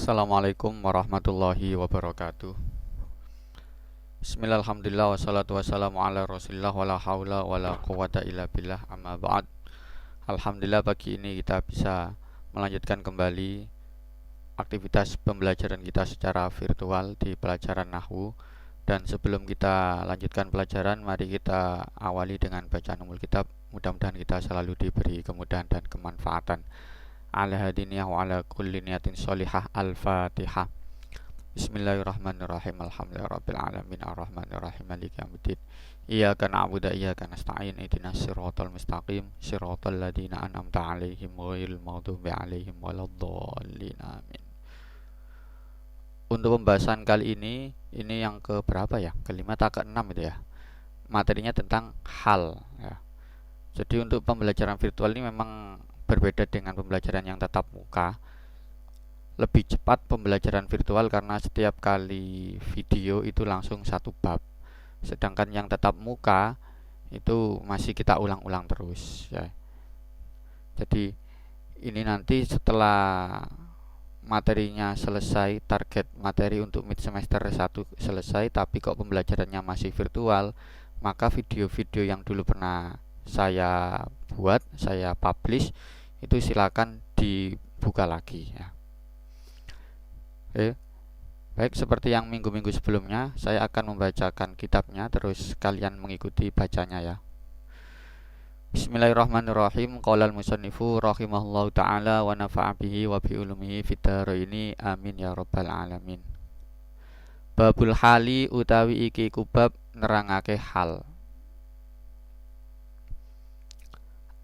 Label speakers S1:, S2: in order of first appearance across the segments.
S1: Assalamualaikum warahmatullahi wabarakatuh. Bismillahirrahmanirrahim. Wassalatu wassalamu ala rasulillah wala haula wala quwata illa billah, amma ba'd. Alhamdulillah, pagi ini kita bisa melanjutkan kembali aktivitas pembelajaran kita secara virtual di pelajaran Nahwu. Dan sebelum kita lanjutkan pelajaran, mari kita awali dengan bacaan umul kitab. Mudah-mudahan kita selalu diberi kemudahan dan kemanfaatan. Ala hadiniyah wa ala kulli niyatin sholihah. Al-Fatihah. Bismillahirrahmanirrahim. Alhamdulillahirabbil alamin arrahmanirrahim maliki yaumiddin. Iyyaka na'budu wa iyyaka nasta'in. Ihdinas siratal mustaqim, siratal ladzina an'amta 'alaihim ghairil maghdubi 'alaihim waladdallin. Amin. Untuk pembahasan kali ini yang ke berapa ya? Kelima atau keenam itu ya. Materinya tentang hal ya. Jadi untuk pembelajaran virtual ini memang berbeda dengan pembelajaran yang tatap muka. Lebih cepat pembelajaran virtual karena setiap kali video itu langsung satu bab. Sedangkan yang tatap muka itu masih kita ulang-ulang terus ya. Jadi ini nanti setelah materinya selesai, target materi untuk mid semester 1 selesai, tapi kok pembelajarannya masih virtual, maka video-video yang dulu pernah saya buat, saya publish, itu silakan dibuka lagi ya. Oke. Baik, seperti yang minggu-minggu sebelumnya, saya akan membacakan kitabnya, terus kalian mengikuti bacanya ya. Bismillahirrahmanirrahim. Qala al-musannifu rahimahullahu ta'ala wa nafa'a bihi wa bi ulumihi fid dharaini amin ya rabbal alamin. Babul hali utawi iki kubab nerangake hal.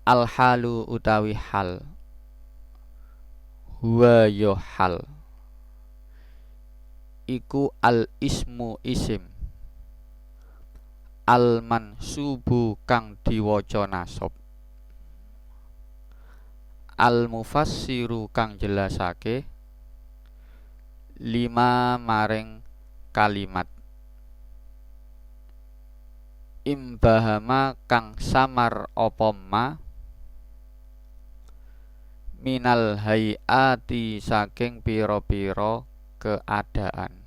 S1: Al halu utawi hal, huwa yo hal, iku al ismu isim, al mansubu kang diwaca nasab, al mufassiru kang jelasake, lima maring kalimat, imbahama kang samar apa ma, minal hayati saking piro-piro keadaan.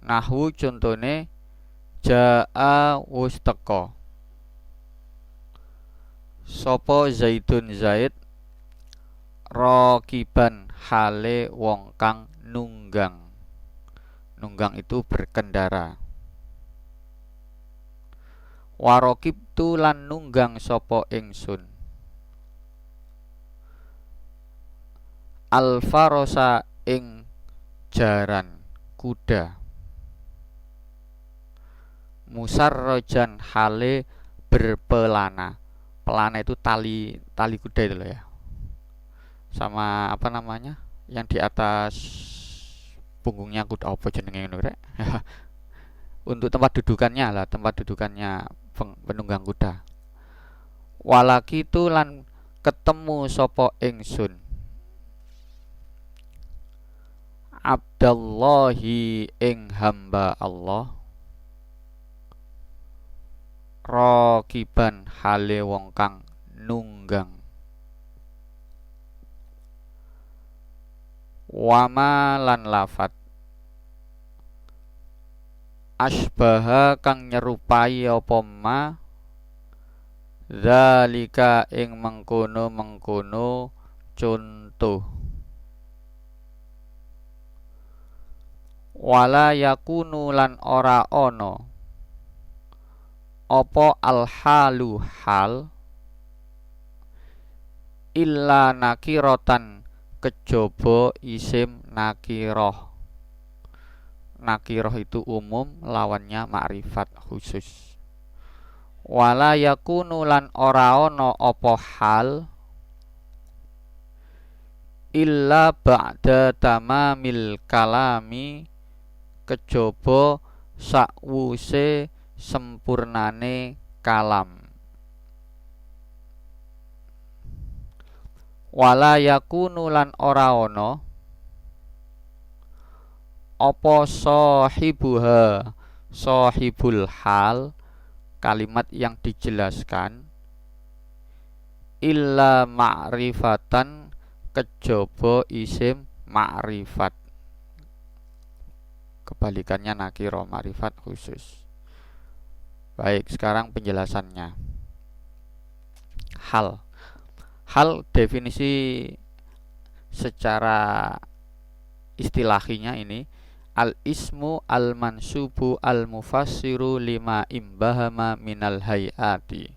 S1: Nahwu contone jaa wus teka, sopo zaidun zaid, rakiban hale wong kang nunggang. Nunggang itu berkendara. Warokib tu lan nunggang sopo ingsun. Al-farosa ing jaran kuda. Musarrojan hale berpelana. Pelana itu tali kuda itu loh ya. Sama apa namanya? Yang di atas punggungnya kuda, apa jenenge ngono rek? Untuk tempat dudukannya penunggang kuda. Walaki tu lan ketemu sapa ingsun. Abdallahi ing hamba Allah, rakiban hale wong kang nunggang. Wama lan lafat asbaha kang nyerupai apa ma, zalika ing mengkono contoh. Wala yakunu lan ora ono opo al halu hal, illa nakirotan kejaba isim nakiroh. Nakiroh itu umum, lawannya makrifat khusus. Wala yakunu lan ora ono opo hal, illa ba'da tamamil kalami, kejaba sakwuse sempurnane kalam. Wala yakunu lan ora ana apa sahibuha, sahibul hal, kalimat yang dijelaskan, illa ma'rifatan, kejaba isim ma'rifat. Kebalikannya nakiro, ma'rifat khusus. Baik, sekarang penjelasannya. Hal. Hal definisi secara istilahinya ini al-ismu al-mansubu al-mufassiru lima imbahama minal hayati,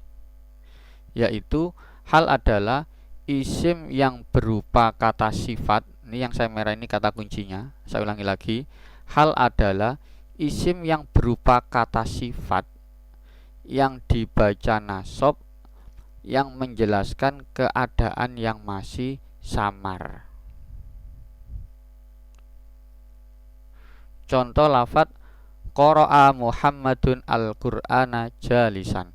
S1: yaitu hal adalah isim yang berupa kata sifat. Ini yang saya merah ini kata kuncinya. Saya ulangi lagi. Hal adalah isim yang berupa kata sifat yang dibaca nasab yang menjelaskan keadaan yang masih samar. Contoh lafadz qara'a Muhammadun al-Qur'ana jalisan.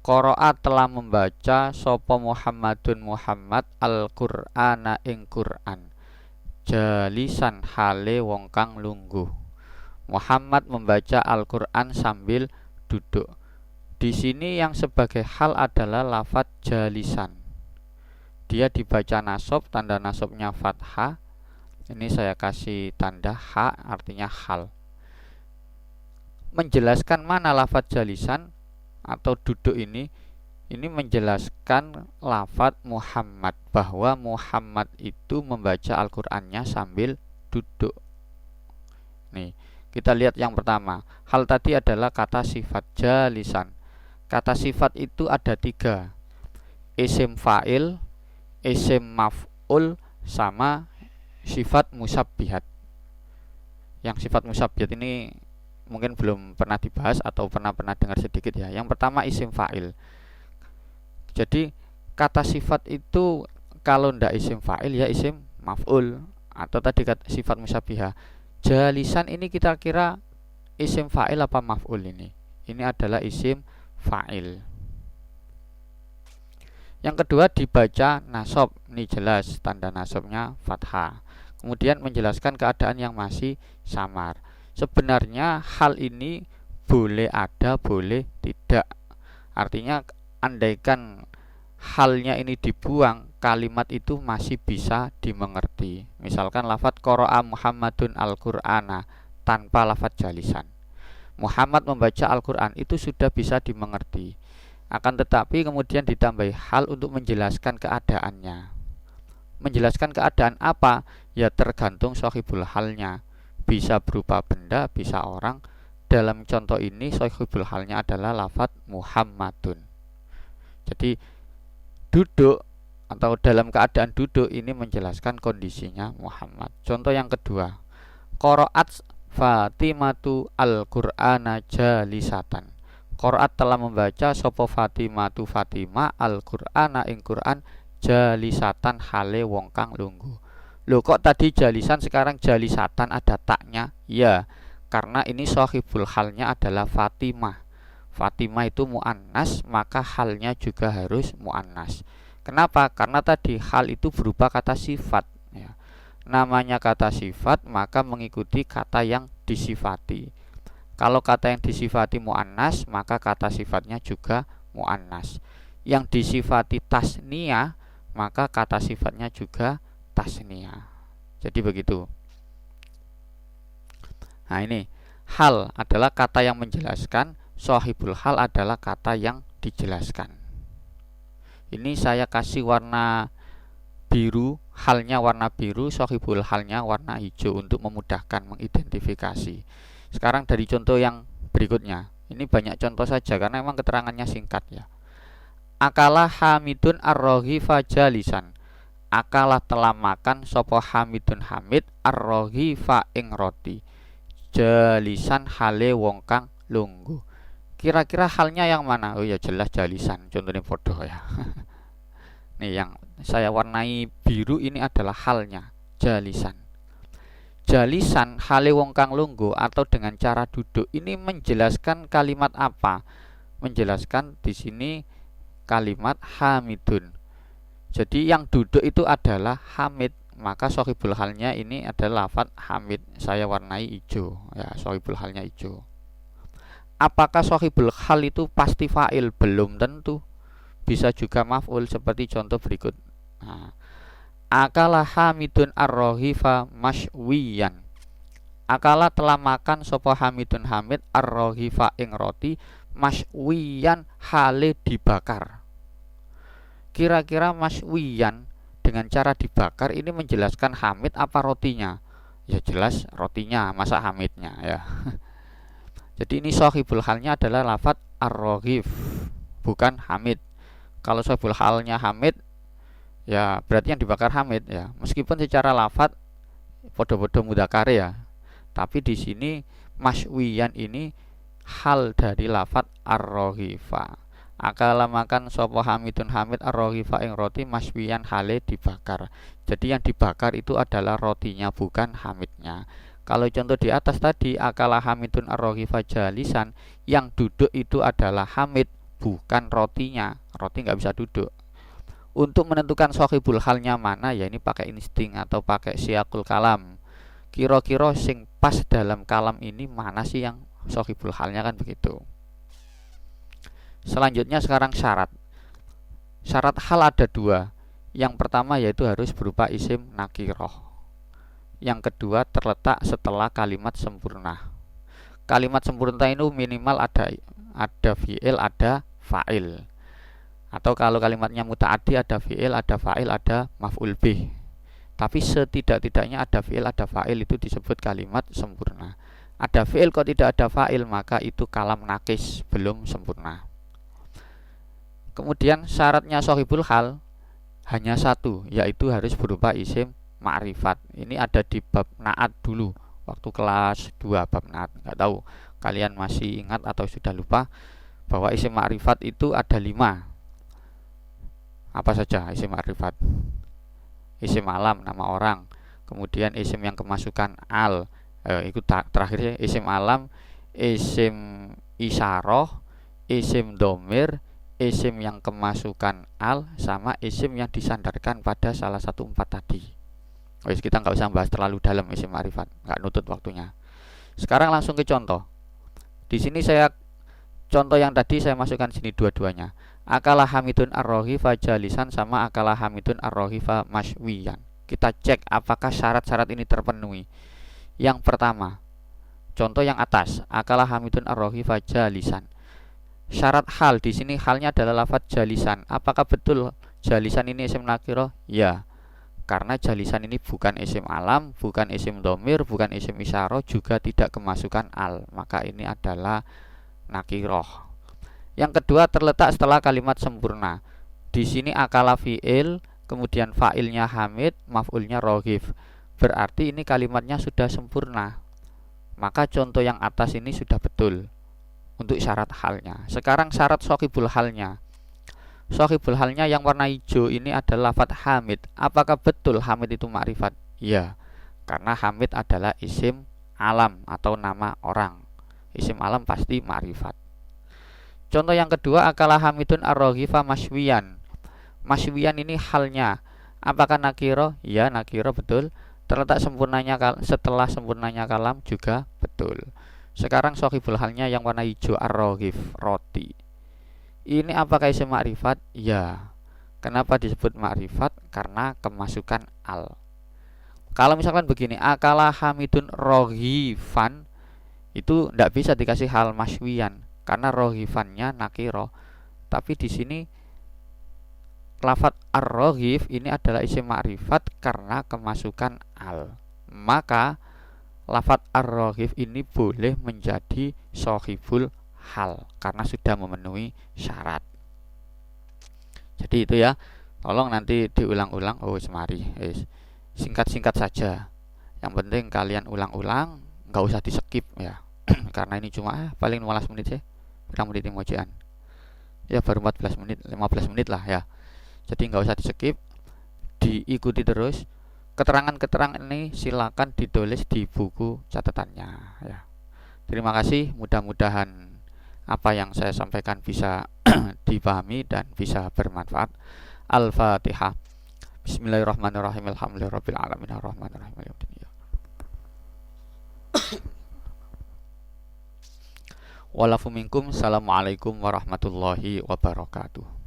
S1: Qara'a telah membaca sapa Muhammadun Muhammad al-Qur'ana ing Qur'an. Jalisan hale wong kang lungguh. Muhammad membaca Al-Qur'an sambil duduk. Di sini yang sebagai hal adalah lafadz jalisan. Dia dibaca nasab, tanda nasabnya fathah. Ini saya kasih tanda ha, artinya hal. Menjelaskan mana lafadz jalisan atau duduk ini menjelaskan lafadz Muhammad, bahwa Muhammad itu membaca Al-Qur'annya sambil duduk. Nih, kita lihat yang pertama. Hal tadi adalah kata sifat jalisan. Kata sifat itu ada 3. Isim fa'il, isim maf'ul, sama sifat musabbihat. Yang sifat musabbihat ini mungkin belum pernah dibahas atau pernah dengar sedikit ya. Yang pertama isim fa'il. Jadi kata sifat itu kalau ndak isim fa'il ya isim maf'ul, atau tadi kata sifat musabbihah. Jalisan ini kita kira isim fa'il apa maf'ul ini? Ini adalah isim fa'il. Yang kedua dibaca nasab. Ini jelas tanda nasabnya fathah. Kemudian menjelaskan keadaan yang masih samar. Sebenarnya hal ini boleh ada, boleh tidak. Artinya andaikan halnya ini dibuang, kalimat itu masih bisa dimengerti. Misalkan lafadz qara'a Muhammadun al-Qur'ana tanpa lafadz jalisan. Muhammad membaca Al-Qur'an itu sudah bisa dimengerti. Akan tetapi kemudian ditambahi hal untuk menjelaskan keadaannya. Menjelaskan keadaan apa? Ya tergantung sahibul halnya. Bisa berupa benda, bisa orang. Dalam contoh ini sahibul halnya adalah lafadz Muhammadun. Jadi duduk atau dalam keadaan duduk ini menjelaskan kondisinya Muhammad. Contoh yang kedua, qara'at Fatimatu al-Qur'ana jalisatan. Qara'at telah membaca sapa Fatimatu Fatimah al-Qur'ana ing Qur'an jalisatan hale wong kang lungguh. Loh, kok tadi jalisan sekarang jalisatan ada taknya? Ya, karena ini sahibul halnya adalah Fatimah. Fatimah itu muannas, maka halnya juga harus muannas. Kenapa? Karena tadi hal itu berupa kata sifat ya. Namanya kata sifat maka mengikuti kata yang disifati. Kalau kata yang disifati muannas, maka kata sifatnya juga muannas. Yang disifati tasniyah, maka kata sifatnya juga tasniyah. Jadi begitu. Nah, ini hal adalah kata yang menjelaskan, sahibul hal adalah kata yang dijelaskan. Ini saya kasih warna biru, halnya warna biru, sahibul halnya warna hijau untuk memudahkan mengidentifikasi. Sekarang dari contoh yang berikutnya. Ini banyak contoh saja karena memang keterangannya singkat ya. Akalah Hamidun ar-raghifa jalisan. Akalah telah makan sapa Hamidun Hamid ar-raghifa ing roti. Jalisan hale wong kang lungguh. Kira-kira halnya yang mana? Oh ya jelas jalisan. Contohnya foto ya. Nih yang saya warnai biru ini adalah halnya jalisan. Jalisan hale wong kang lungguh atau dengan cara duduk ini menjelaskan kalimat apa? Menjelaskan di sini kalimat Hamidun. Jadi yang duduk itu adalah Hamid, maka sahibul halnya ini adalah lafadz Hamid. Saya warnai hijau ya, sahibul halnya hijau. Apakah sahibul hal itu pasti fa'il? Belum tentu. Bisa juga maf'ul seperti contoh berikut. Nah, Akala Hamidun ar-raghifa mashwiyan. Akala telah makan sapa Hamidun Hamid ar-raghifa ing roti mashwiyan hale dibakar. Kira-kira mashwiyan dengan cara dibakar ini menjelaskan Hamid apa rotinya? Ya jelas rotinya, masa Hamidnya ya. Jadi ini shahibul halnya adalah lafadz ar-raghif, bukan Hamid. Kalau shahibul halnya Hamid, ya berarti yang dibakar Hamid ya. Meskipun secara lafadz podo-podo mudzakkar ya. Tapi di sini mashwiyan ini hal dari lafadz ar-raghifa. Akala makan sapa Hamidun Hamid ar-raghifa ing roti mashwiyan hale dibakar. Jadi yang dibakar itu adalah rotinya, bukan Hamidnya. Kalau contoh di atas tadi, akala Hamidun ar-raghifa jalisan, yang duduk itu adalah Hamid, bukan rotinya. Roti nggak bisa duduk. Untuk menentukan shahibul halnya mana, ya ini pakai insting atau pakai siyaqul kalam. Kira-kira sing pas dalam kalam ini mana sih yang shahibul halnya, kan begitu. Selanjutnya sekarang syarat. Syarat hal ada dua. Yang pertama yaitu harus berupa isim nakiroh. Yang kedua terletak setelah kalimat sempurna. Kalimat sempurna itu minimal ada fi'il, ada fa'il. Atau kalau kalimatnya muta'addi ada fi'il, ada fa'il, ada maf'ul bih. Tapi setidak-tidaknya ada fi'il, ada fa'il, itu disebut kalimat sempurna. Ada fi'il kok tidak ada fa'il, maka itu kalam nakis, belum sempurna. Kemudian syaratnya shahibul hal hanya satu, yaitu harus berupa isim ma'rifat. Ini ada di bab naat dulu, waktu kelas 2 bab naat. Nggak tahu kalian masih ingat atau sudah lupa bahwa isim ma'rifat itu ada 5. Apa saja isim ma'rifat? Isim alam, nama orang. Kemudian isim yang kemasukan al, itu terakhirnya isim alam, isim isyarah, isim domir, isim yang kemasukan al, sama isim yang disandarkan pada salah satu 4 tadi. Kita nggak usah bahas terlalu dalam isim ma'rifat, nggak nutut waktunya. Sekarang langsung ke contoh. Di sini contoh yang tadi saya masukkan sini dua-duanya. Akala Hamidun ar-raghifa jalisan sama akala Hamidun ar-raghifa mashwiyan. Kita cek apakah syarat-syarat ini terpenuhi. Yang pertama, contoh yang atas, akala Hamidun ar-raghifa jalisan. Syarat hal di sini halnya adalah lafadz jalisan. Apakah betul jalisan ini isim nakirah? Ya. Karena jalisan ini bukan isim alam, bukan isim domir, bukan isim isyarah, juga tidak kemasukan al. Maka ini adalah nakiroh. Yang kedua terletak setelah kalimat sempurna. Di sini akala fi'il, kemudian fa'ilnya Hamid, maf'ulnya roghif. Berarti ini kalimatnya sudah sempurna. Maka contoh yang atas ini sudah betul untuk syarat halnya. Sekarang syarat shahibul halnya. Shahibul halnya yang warna hijau ini adalah lafadz Hamid. Apakah betul Hamid itu ma'rifat? Ya, karena Hamid adalah isim alam atau nama orang. Isim alam pasti ma'rifat. Contoh yang kedua, akala Hamidun ar-raghifa mashwiyan. Mashwiyan ini halnya. Apakah nakiro? Ya, nakiro betul. Terletak sempurnanya setelah sempurnanya kalam juga betul. Sekarang shahibul halnya yang warna hijau, ar-raghif, roti. Ini apakah isim ma'rifat? Ya. Kenapa disebut ma'rifat? Karena kemasukan al. Kalau misalkan begini, akala Hamidun roghifan, itu tidak bisa dikasih hal mashwiyan karena roghifannya nakiro. Tapi di sini lafadz ar-roghif ini adalah isim ma'rifat karena kemasukan al. Maka lafadz ar-roghif ini boleh menjadi shahibul hal karena sudah memenuhi syarat. Jadi itu ya, tolong nanti diulang-ulang. Semari singkat-singkat saja. Yang penting kalian ulang-ulang, nggak usah di skip ya. Karena ini cuma paling 15 menit sih. Berapa menit emojian? Ya baru 14 menit, 15 menit lah ya. Jadi nggak usah di skip, diikuti terus. Keterangan-keterangan ini silakan ditulis di buku catatannya ya. Terima kasih, mudah-mudahan apa yang saya sampaikan bisa dipahami dan bisa bermanfaat. Al-Fatihah. Bismillahirrahmanirrahim. Alhamdulillahirabbil alamin arrahmanirrahim maliki yaumiddin. Walafu minkum. Assalamualaikum warahmatullahi wabarakatuh.